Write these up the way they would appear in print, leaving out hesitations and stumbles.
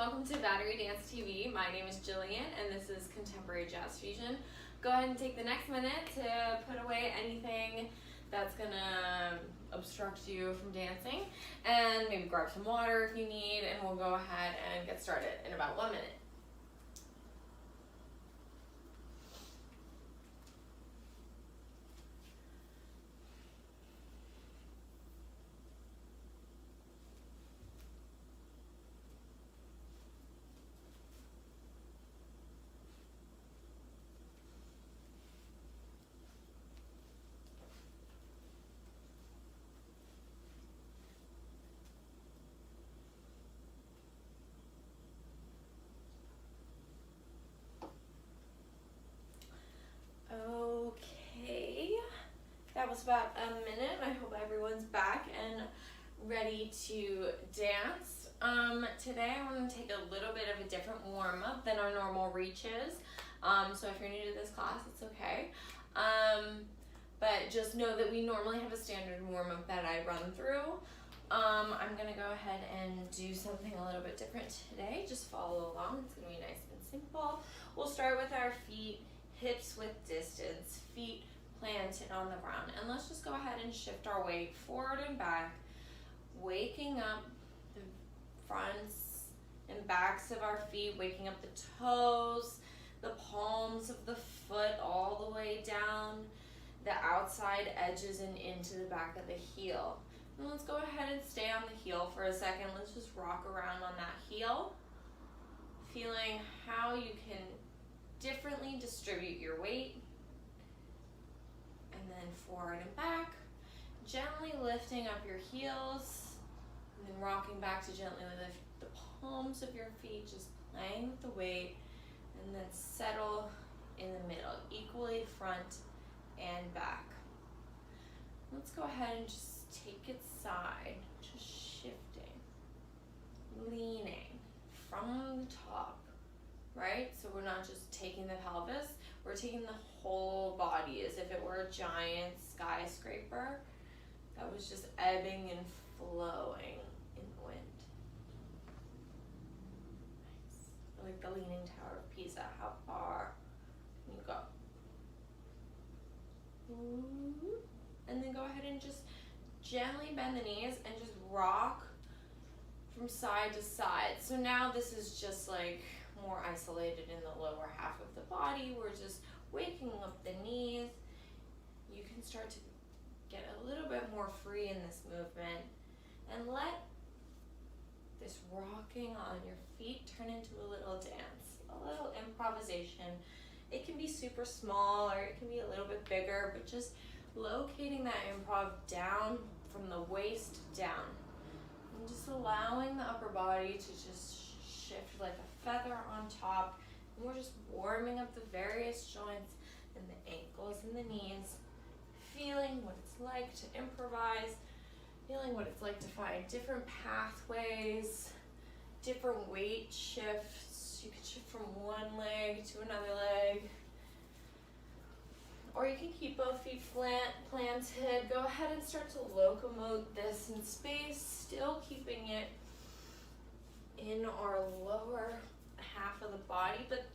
welcome to Battery Dance TV. My name is Jillian and this is Contemporary Jazz Fusion. Go ahead and take the next minute to put away anything that's gonna obstruct you from dancing, and maybe grab some water if you need, and we'll go ahead and get started in about 1 minute. Okay, that was about a minute. I hope everyone's back and ready to dance. Today I want to take a little bit of a different warm-up than our normal reaches. So if you're new to this class, it's okay. But just know that we normally have a standard warm-up that I run through. I'm gonna go ahead and do something a little bit different today. Just follow along, it's gonna be nice and simple. We'll start with our feet, hips with distance, feet planted on the ground. And let's just go ahead and shift our weight forward and back, waking up the fronts and backs of our feet, waking up the toes, the palms of the foot all the way down, the outside edges and into the back of the heel. And let's go ahead and stay on the heel for a second. Let's just rock around on that heel, feeling how you can differently distribute your weight. And then forward and back, gently lifting up your heels, and then rocking back to gently lift the palms of your feet, just playing with the weight, and then settle in the middle, equally front and back. Let's go ahead and just take it side, just shifting, leaning from the top, right? So we're not just taking the pelvis, we're taking the whole body as if it were a giant skyscraper that was just ebbing and flowing in the wind. Nice. Like the Leaning Tower of Pisa. How far can you go? And then go ahead and just gently bend the knees and just rock from side to side. So now this is just like more isolated in the lower half of the body. We're just waking up the knees. You can start to get a little bit more free in this movement and let this rocking on your feet turn into a little dance, a little improvisation. It can be super small or it can be a little bit bigger, but just locating that improv down from the waist down and just allowing the upper body to just shift like a feather on top. And we're just warming up the various joints and the ankles and the knees, feeling what it's like to improvise, feeling what it's like to find different pathways, different weight shifts. You can shift from one leg to another leg, or you can keep both feet planted. Go ahead and start to locomote this in space, still keeping it in our lower half of the body, but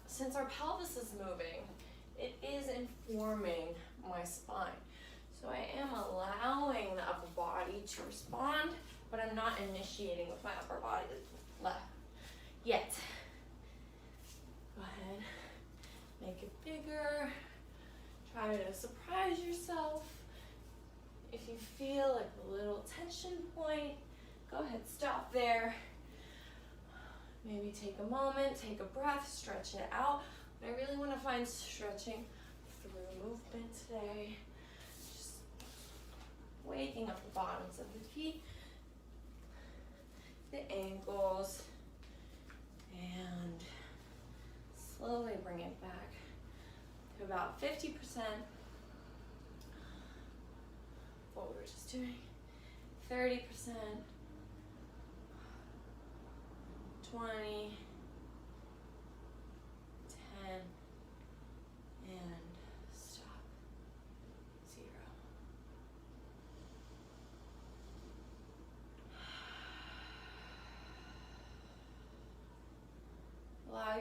since our pelvis is moving, it is informing my spine. So I am allowing the upper body to respond, but I'm not initiating with my upper body left yet. Go ahead, make it bigger. Try to surprise yourself. If you feel like a little tension point, go ahead, stop there. Maybe take a moment, take a breath, stretch it out. But I really want to find stretching through movement today. Just waking up the bottoms of the feet, the ankles, and slowly bring it back to about 50% what we were just doing, 30%, 20, 10, and stop, 0.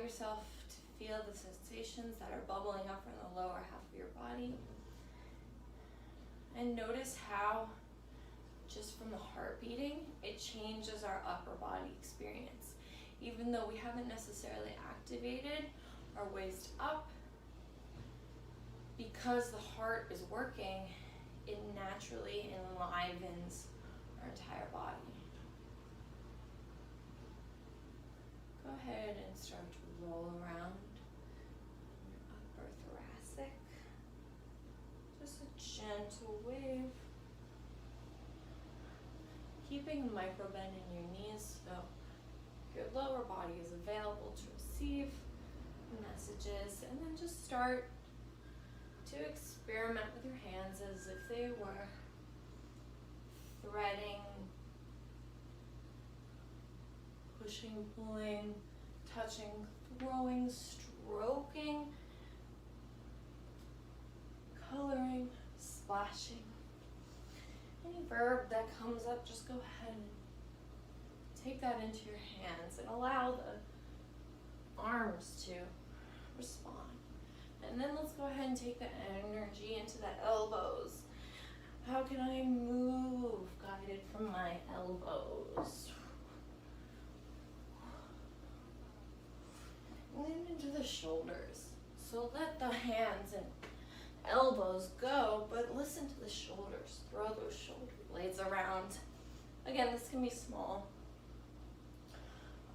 yourself to feel the sensations that are bubbling up from the lower half of your body. And notice how, just from the heart beating, it changes our upper body experience. Even though we haven't necessarily activated our waist up, because the heart is working, it naturally enlivens our entire body. Go ahead and start to roll around your upper thoracic. Just a gentle wave. Keeping a micro bend in your knees so your lower body is available to receive messages, and then just start to experiment with your hands as if they were threading, pushing, pulling, touching, throwing, stroking, coloring, splashing. Any verb that comes up, just go ahead and take that into your hands and allow the arms to respond. And then let's go ahead and take the energy into the elbows. How can I move guided from my elbows? And then into the shoulders. So let the hands and elbows go, but listen to the shoulders. Throw those shoulder blades around. Again, this can be small.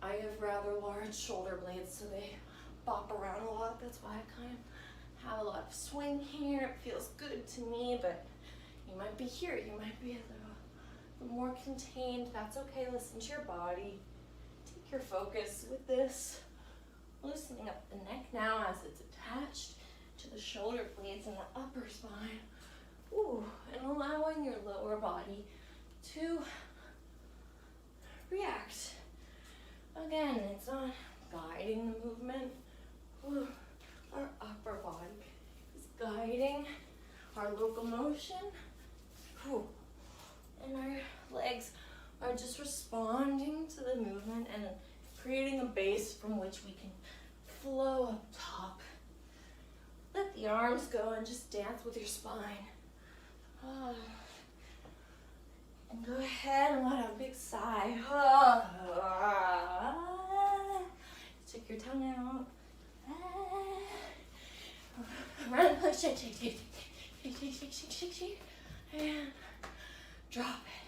I have rather large shoulder blades, so they bop around a lot. That's why I kind of have a lot of swing here. It feels good to me, but you might be here. You might be a little more contained. That's okay. Listen to your body. Take your focus with this. Loosening up the neck now as it's attached to the shoulder blades and the upper spine. Ooh, and allowing your lower body to react. Again, it's not guiding the movement. Ooh, our upper body is guiding our locomotion. Ooh, and our legs are just responding to the movement and creating a base from which we can flow up top. Let the arms go and just dance with your spine. And go ahead and let out a big sigh. Stick your tongue out. Run, push, shake, shake, shake, shake, shake, shake, shake, shake, shake, and drop it.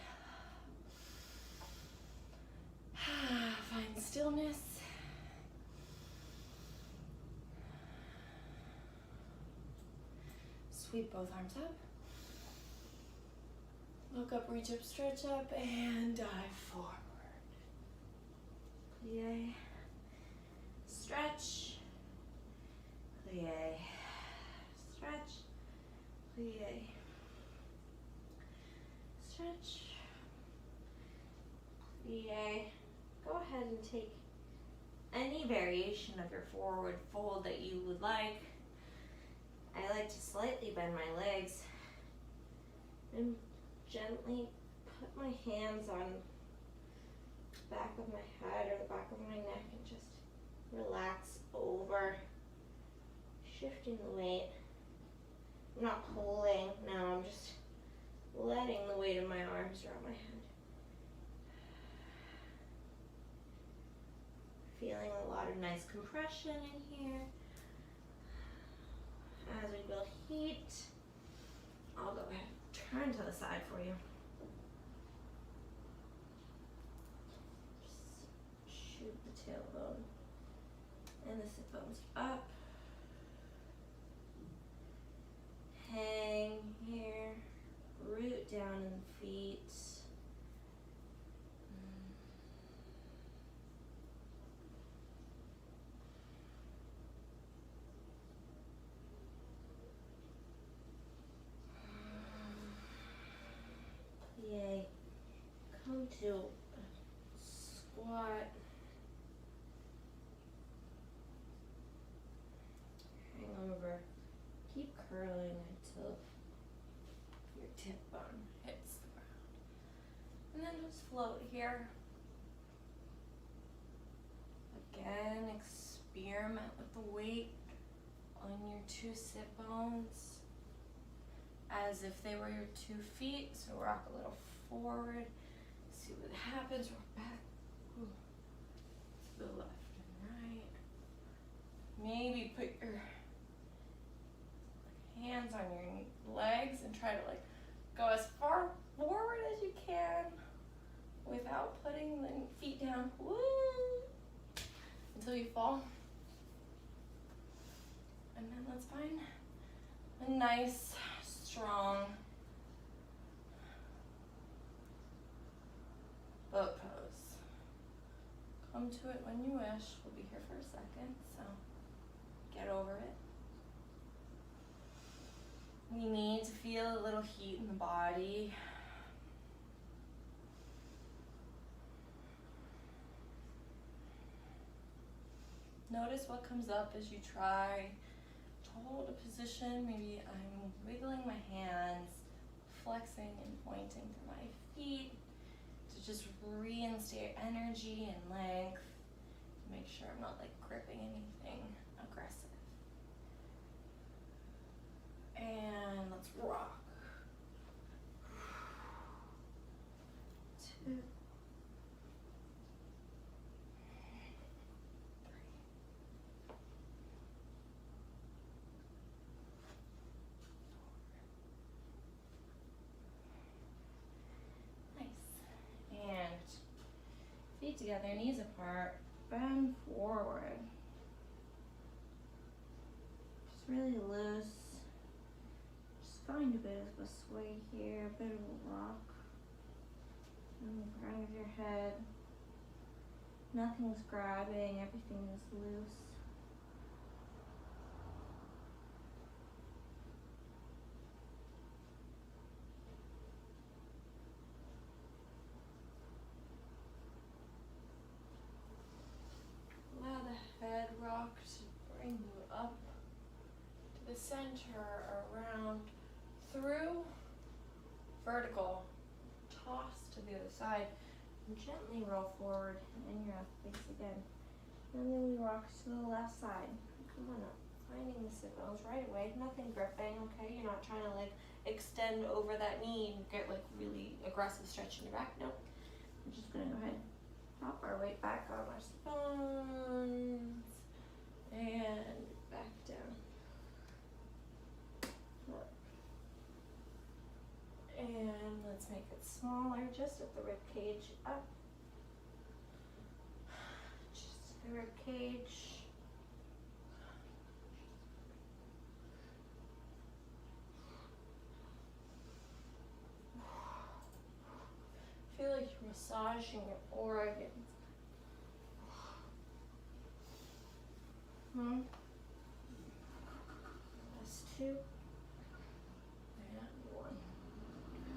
Find stillness. Sweep both arms up. Look up, reach up, stretch up, and dive forward. Plie. Stretch. Plie. Stretch. Plie. Stretch. Plie. Go ahead and take any variation of your forward fold that you would like. I like to slightly bend my legs and gently put my hands on the back of my head or the back of my neck and just relax over, shifting the weight. I'm not pulling, no, I'm just letting the weight of my arms around my head. Feeling a lot of nice compression in here. As we build heat, I'll go ahead and turn to the side for you. Just shoot the tailbone and the sit bones up. Hang here, root down in the feet. Yay. Come to squat. Hang over. Keep curling until your tip bone hits the ground. And then just float here. Again, experiment with the weight on your 2 sit bones as if they were your 2 feet. So rock a little forward, see what happens. Rock back to the left and right. Maybe put your hands on your legs and try to go as far forward as you can without putting the feet down. Woo! Until you fall. And then let's find a nice, strong boat pose. Come to it when you wish. We'll be here for a second, so get over it. We need to feel a little heat in the body. Notice what comes up as you try to hold a position. Maybe I'm wiggling my hands, flexing and pointing to my feet to just reinstate energy and length, to make sure I'm not gripping anything aggressive. And let's rock. 2, 3. Nice. And feet together, knees apart, bend forward. Just really loose. Find a bit of a sway here, a bit of a rock on the crown of your head. Nothing's grabbing, everything is loose. Allow the head rock to bring you up to the center, around, through, vertical, toss to the other side, and gently roll forward and you're up face again. And then we rock to the left side. Come on up, finding the sit bones right away, nothing gripping, okay? You're not trying to extend over that knee and get really aggressive stretch in your back. Nope. We're just gonna go ahead, drop our weight back on our sit bones and back down. And let's make it smaller, just at the rib cage up. Just the rib cage. Feel like you're massaging your organs. That's 2.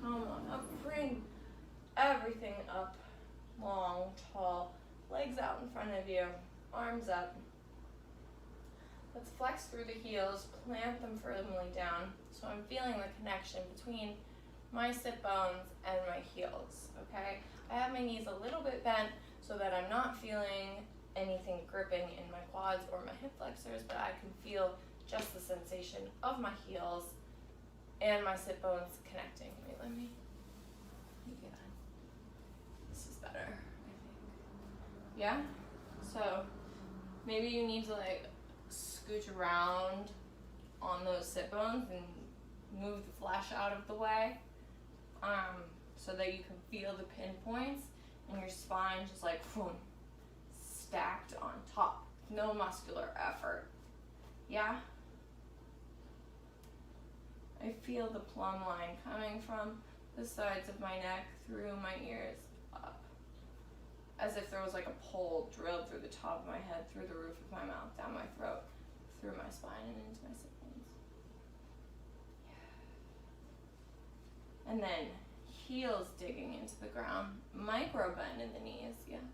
Come on up, bring everything up, long, tall, legs out in front of you, arms up. Let's flex through the heels, plant them firmly down, so I'm feeling the connection between my sit bones and my heels, okay? I have my knees a little bit bent so that I'm not feeling anything gripping in my quads or my hip flexors, but I can feel just the sensation of my heels and my sit bones connecting. Wait, let me get on. This is better, I think. Yeah? So maybe you need to scooch around on those sit bones and move the flesh out of the way, so that you can feel the pinpoints and your spine just boom, stacked on top. No muscular effort. Yeah? I feel the plumb line coming from the sides of my neck, through my ears, up. As if there was a pole drilled through the top of my head, through the roof of my mouth, down my throat, through my spine, and into my sit bones. And then heels digging into the ground, micro bend in the knees, yeah.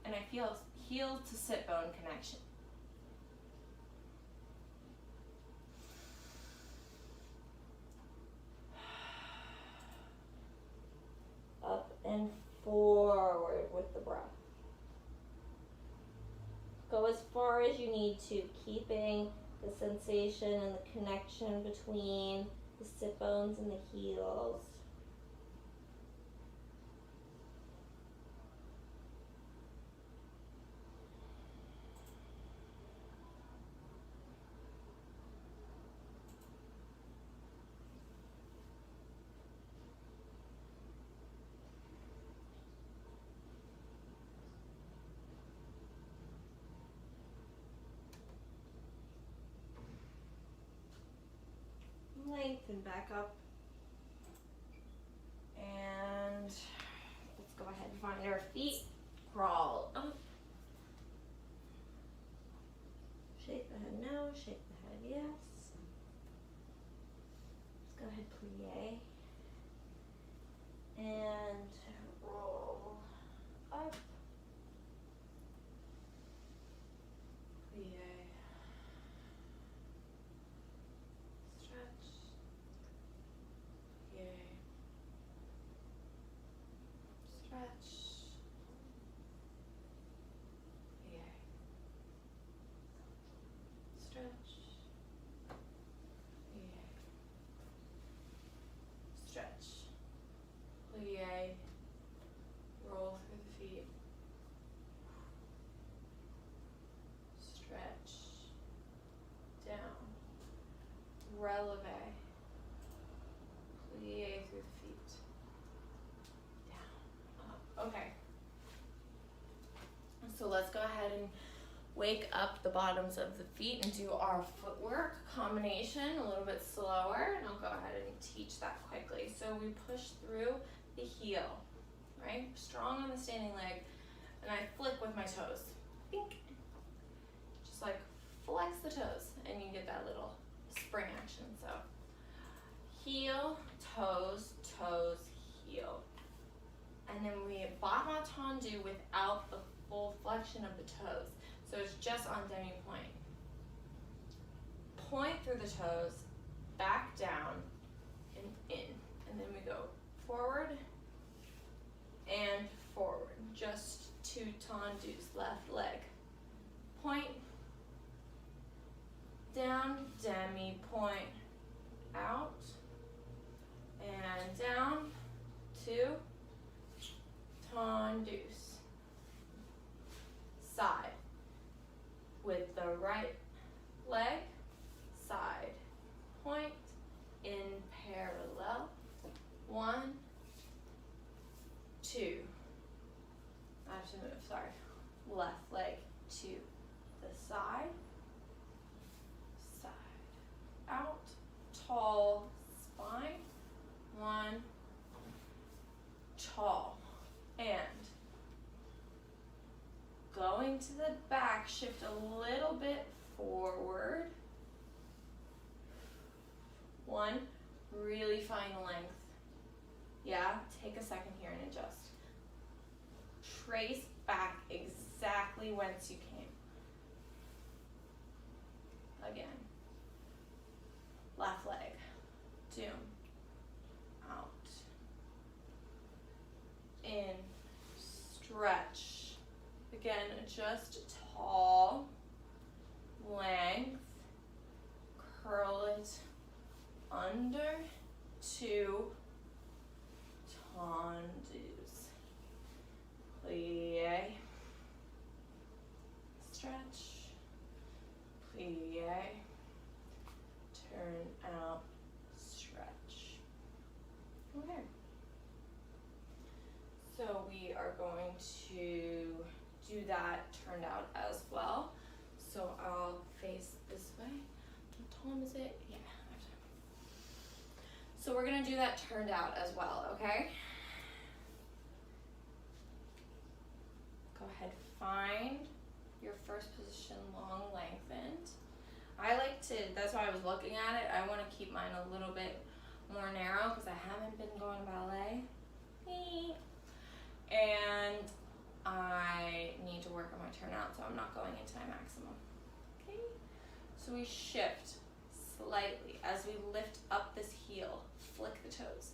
And I feel heel to sit bone connection. Up and forward with the breath. as you need to, keeping the sensation and the connection between the sit bones and the heels. Lengthen back up. And let's go ahead and find our feet. Crawl up. Shake the head no, shake the head yes. Let's go ahead, plie. And roll up. Plie. Stretch. Plie. Stretch. Plie. Stretch. Plie. Stretch. Plie. Roll through the feet. Stretch. Down. Releve. Plie through the feet. Down. Up. Okay. So let's go ahead and wake up the bottoms of the feet and do our footwork combination a little bit slower. And I'll go ahead and teach that quickly. So we push through the heel, right? Strong on the standing leg. And I flick with my toes. Bink. Just like flex the toes and you get that little spring action. So heel, toes, toes, heel. And then we bas tendu without the full flexion of the toes. So it's just on demi-point. Point through the toes, back down, and in. And then we go forward and forward. Just two tendus, left leg. Point, down, demi-point, out, and down, two, tendus. Side. With the right leg, side, point, in parallel, 1, 2, I have to move, sorry, left leg to the side, side, out, tall spine, 1, tall, and going to the back, shift a little bit forward. 1, really find length. Yeah, take a second here and adjust. Trace back exactly whence you came. Again. Left leg. Doom. Out. In. Stretch. Again, just tall, length, curl it under, 2 tendus. Plie, stretch, plie, turn out, stretch. Okay. So we are going to do that turned out as well. So I'll face this way. What time is it? Yeah. So we're gonna do that turned out as well, okay? Go ahead, find your first position long lengthened. I like to, that's why I was looking at it. I wanna keep mine a little bit more narrow because I haven't been going ballet. And I need to work on my turnout, so I'm not going into my maximum. Okay, so we shift slightly as we lift up this heel, flick the toes,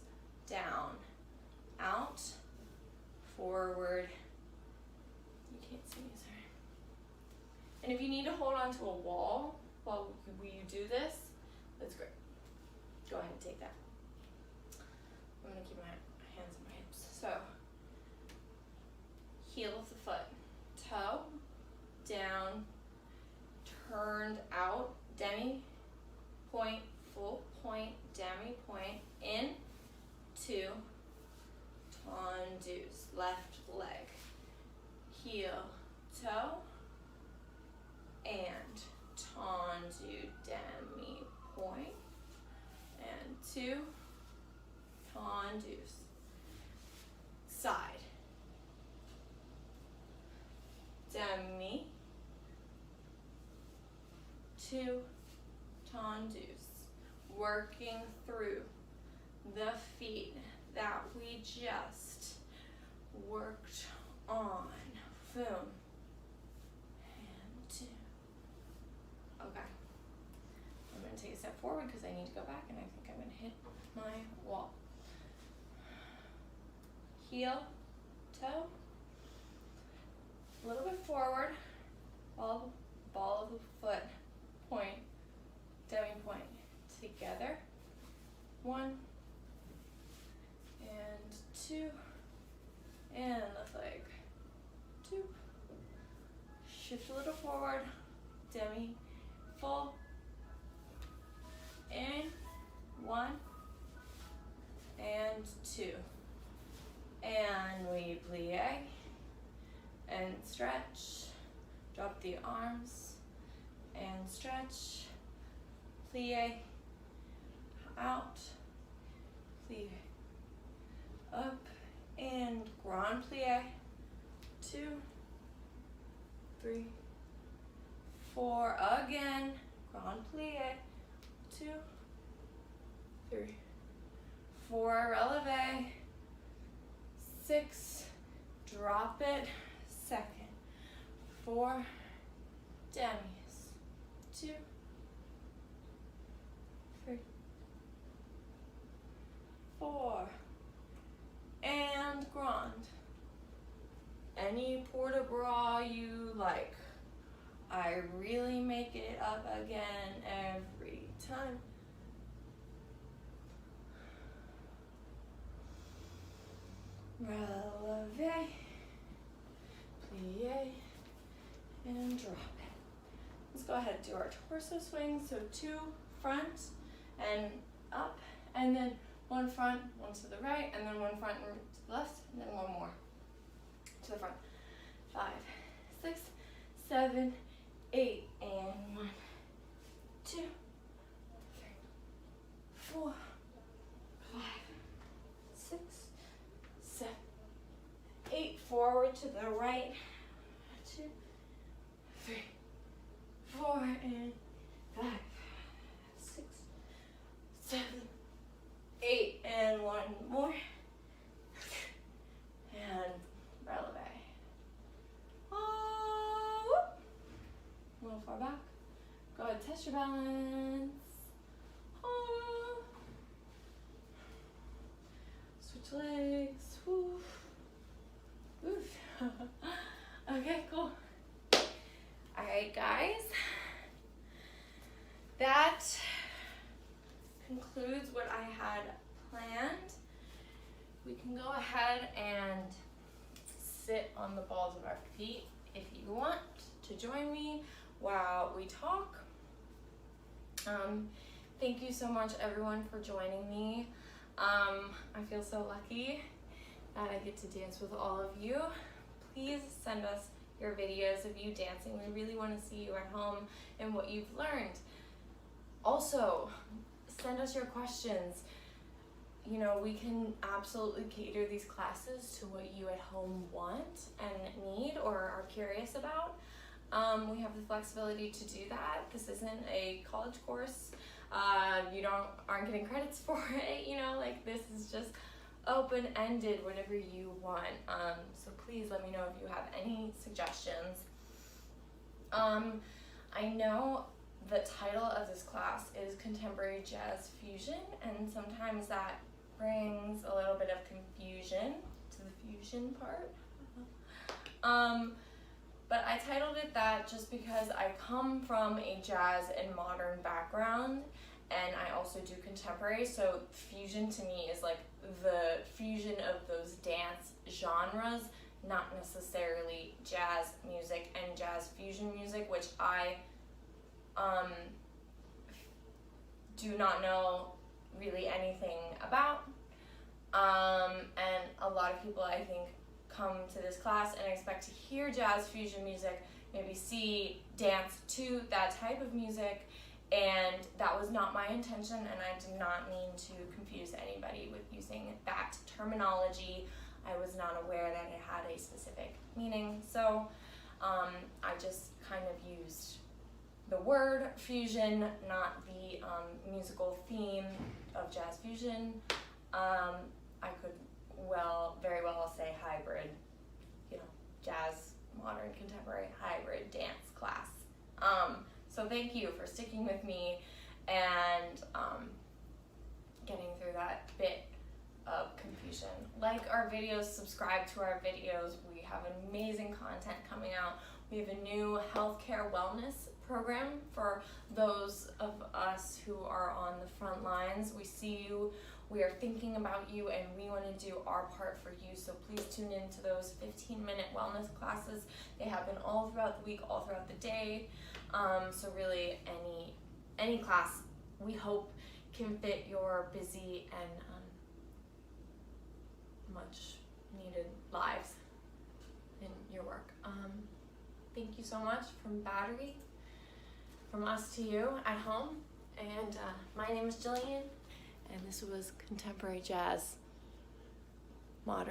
down, out, forward, you can't see me, sorry, And if you need to hold on to a wall while you do this, that's great. Go ahead and take that. I'm gonna keep my hands on my hips. So, heel of the foot, toe, down, turned out, demi, point, full point, demi, point, in, 2, tendus, left leg, heel, toe, and tendu, demi, point, and 2, tendus, side, demi, 2, tendus, working through the feet that we just worked on. Boom. And 2. Okay. I'm going to take a step forward because I need to go back, and I think I'm going to hit my wall. Heel, toe, a little bit forward, ball of the foot, point, demi point, together, 1, and 2, and left leg, 2, shift a little forward, demi, full, in, 1, and 2, and we plie, and stretch, drop the arms, and stretch, plie, out, plie, up, and grand plie, 2, 3, 4, again, grand plie, 2, 3, 4, releve, 6, drop it, second, 4, demis, 2, 3, 4, and grand. Any port de bras you like. I really make it up again every time. Releve, plie, and drop it. Let's go ahead and do our torso swing. So 2 front and up, and then 1 front, 1 to the right, and then 1 front and to the left, and then 1 more to the front. 5, 6, 7, 8, and 1, 2, 3, 4, 5, 6, 7, 8. Forward to the right. 2, 3, 4, and 5, 6, 7, 8, and 1 more. And releve. Oh, a little far back. Go ahead, test your balance. Oh. Switch legs. Woo. Oof. Okay, cool. Alright, guys. That concludes what I had planned. We can go ahead and sit on the balls of our feet if you want to join me while we talk. Thank you so much, everyone, for joining me. I feel so lucky that I get to dance with all of you. Please send us your videos of you dancing. We really want to see you at home and what you've learned. Also, send us your questions. You know, we can absolutely cater these classes to what you at home want and need or are curious about. We have the flexibility to do that. This isn't a college course. You aren't getting credits for it. You know, like, this is just open-ended, whatever you want. So please let me know if you have any suggestions. I know the title of this class is Contemporary Jazz Fusion, and sometimes that brings a little bit of confusion to the fusion part. but I titled it that just because I come from a jazz and modern background, and I also do contemporary, so fusion to me is like the fusion of those dance genres, not necessarily jazz music and jazz fusion music, which I do not know really anything about. And a lot of people, I think, come to this class and expect to hear jazz fusion music, maybe see dance to that type of music, and that was not my intention, and I did not mean to confuse anybody with using that terminology. I was not aware that it had a specific meaning, so I just kind of used the word fusion, not the musical theme of jazz fusion. I could very well say hybrid, jazz, modern, contemporary, hybrid dance class. So thank you for sticking with me and getting through that bit of confusion. Like our videos, subscribe to our videos. We have amazing content coming out. We have a new healthcare wellness program for those of us who are on the front lines. We see you, we are thinking about you, and we want to do our part for you. So please tune in to those 15-minute wellness classes. They happen all throughout the week, all throughout the day. So really any class we hope can fit your busy and much needed lives in your work. Thank you so much from Battery, from us to you at home. And my name is Jillian, and this was Contemporary Jazz.